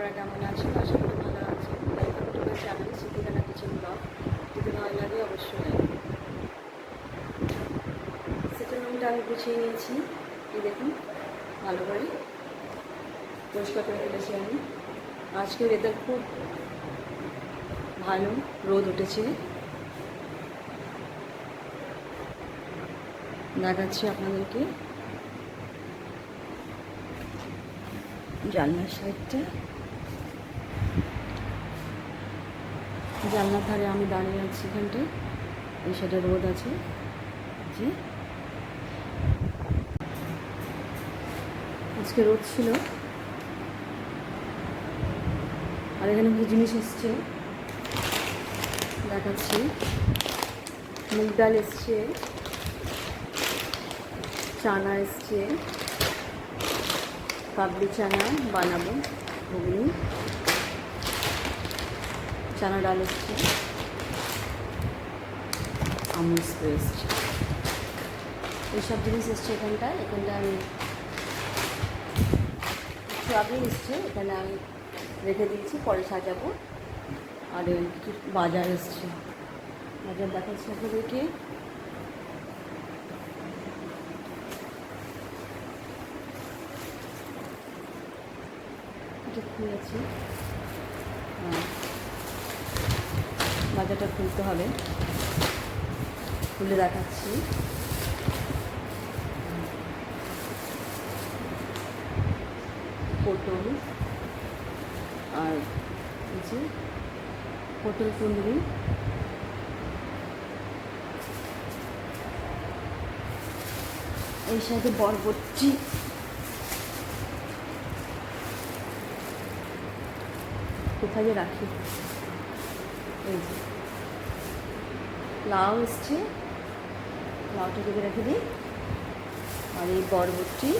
আপনারা কেমন আছেন? আশা করি ভালো আছেন। Welcome to my channel Siddhikana kitchen vlog. যদি ভালো লাগে অবশ্যই লাইক। সিটিং রুমটা আমি গুছিয়ে নিয়েছি, এই দেখুন ভালো করে পরিষ্কার করে ফেলেছি আমি। আজকে ওয়েদার খুব ভালো, রোদ উঠেছে। দেখাচ্ছি আপনাদেরকে জানলার সাইডটা। জানলার ধারে আমি দাঁড়িয়ে আছি, এখানটায় এই সাইডে রোদ আছে। যে আজকে রোদ ছিল। আর এখানে কিছু জিনিস এসছে, দেখাচ্ছি। মুগ ডাল এসছে, চানা এসছে, কাবলি চানা বানাবো ঘুগনি। চানা ডাল এসছে, আমুল স্প্রে এসছে, এইসব জিনিস এসছে এখানটায়। আমি একটু আগেই এসছে, এখানে আমি রেখে দিয়েছি, পরে সাজাবো। আর কিছু বাজার এসছে, বাজার দেখাচ্ছি আপনাদেরকে। এটা খুলেছি, বাজারটা খুলতে হবে, খুলে দেখাচ্ছি। পটল আর এই যে পটল কুঁদরি, এই সাথে বরবটি, কোথায় যে রাখি, এই যে লাউ এসছে, লাউটা থেকে রেখে দিই। আর এই বরবটি,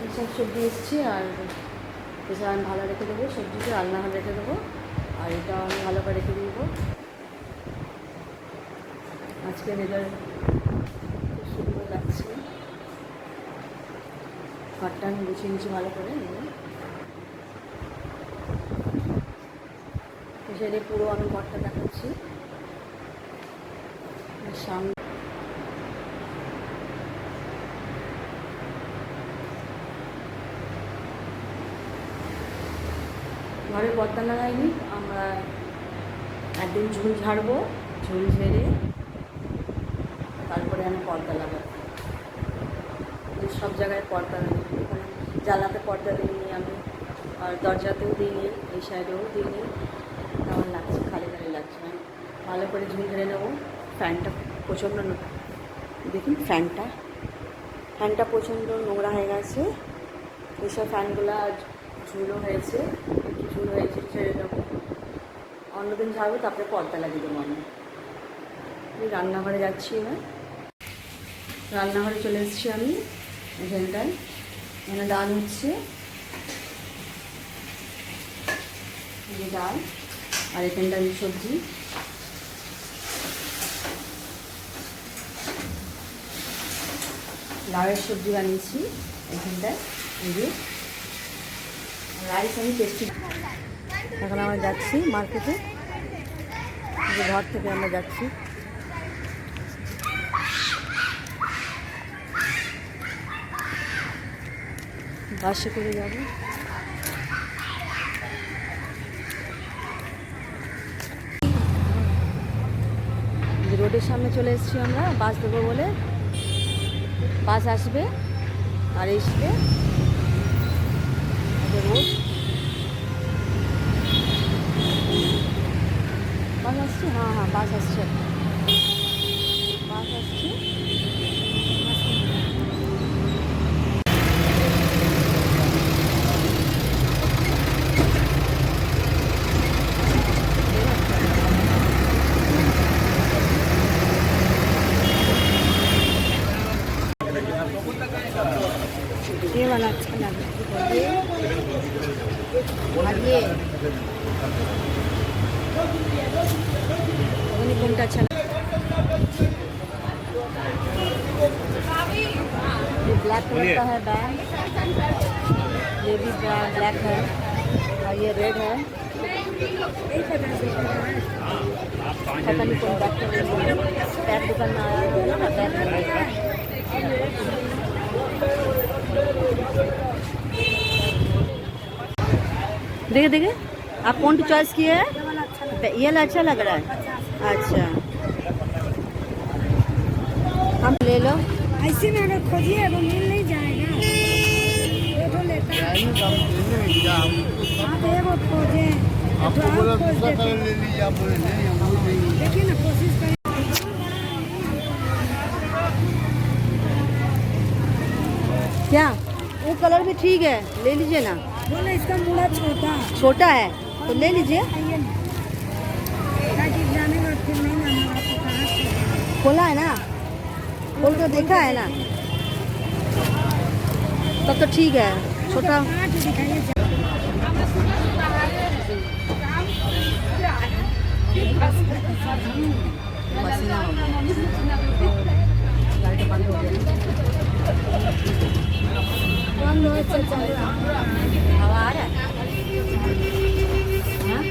এইসব সবজি এসছে। আর এসব আমি ভালো রেখে দেবো, সবজিটা রান্নাঘরে রেখে দেবো। আর এটা আমি ভালো করে রেখে দেবো। আজকে ওয়েদার খুব সুন্দর লাগছে। ঘরটা আমি গুছিয়ে নিচ্ছি ভালো করে। সেটা পুরো আমি ঘরটা দেখাচ্ছি। সামনে ঘরে পর্দা লাগাইনি, আমরা একদিন ঝুল ঝাড়বো, ঝুল ঝেড়ে তারপরে আমি পর্দা লাগাবো। সব জায়গায় পর্দা লাগাবো, এখানে জানলাতে পর্দা দিইনি আমি, আর দরজাতেও দিইনি, এই সাইডেও দিইনি। কেমন লাগছে, খালি খালি লাগছে। আমি ভালো করে ঝুল ঝেড়ে নেবো। ফ্যানটা প্রচণ্ড, দেখুন ফ্যানটা প্রচণ্ড নোংরা হয়ে গেছে। এইসব ফ্যানগুলো ঝুলও হয়েছে, একটু ঝুল হয়েছে, ছেড়ে দেবো। অন্যদিন ঝাড়বো, তারপরে পর্দা লাগিয়ে দেবো। আমি রান্নাঘরে যাচ্ছি, এবার রান্নাঘরে চলে এসেছি আমি। এখানটায় এখানে ডাল হচ্ছে, ডাল। আর এখানটায় সবজি, লাউয়ের সবজি বানিয়েছি এখানটায়। এই যে রাইস আমি টেস্টি। এখন আমরা যাচ্ছি মার্কেটে, যে ঘর থেকে আমরা যাচ্ছি। বাসে করে যাব। রোডের সামনে চলে এসেছি আমরা, বাস দেবো বলে। বাস আসবে, আর এসে রোড বাস আসছে। হ্যাঁ বাস আসছে, বাস আসছে। কে বানাচ্ছে না কোনটা अच्छा ब्लैक कलर का है बैग, ये भी ब्लैक है और ये रेड है। पता नहीं कौन बैग बैग दुकान में आया है ना बैग। देखिए देखिए आप कौन सी चॉइस किए हैं? ये वाला अच्छा लग रहा है। अच्छा हम ले लो। ऐसे में अगर खोजिए तो मिल नहीं जाएगा। देखो लेता है। आप एगो खोजे आपको बोला दूसरा कलर ले लीजिए, आप बोले नहीं हम वो नहीं। देखिए ना, कोशिश करें। क्या वो कलर भी ठीक है, ले लीजिए ना। बोले इसका मुड़ा छोटा छोटा है तो ले लीजिए। आइए ना, ताकि जाने का फिर नहीं ना आपको कहाँ से। खोला है ना, खोल कर देखा है ना, तब तो ठीक है। छोटा कहाँ से दिखाइए। पसीना हो गया। गाड़ी तो बंद हो गया। कौन लोग चल रहा है? हवा आ रहा है। हाँ?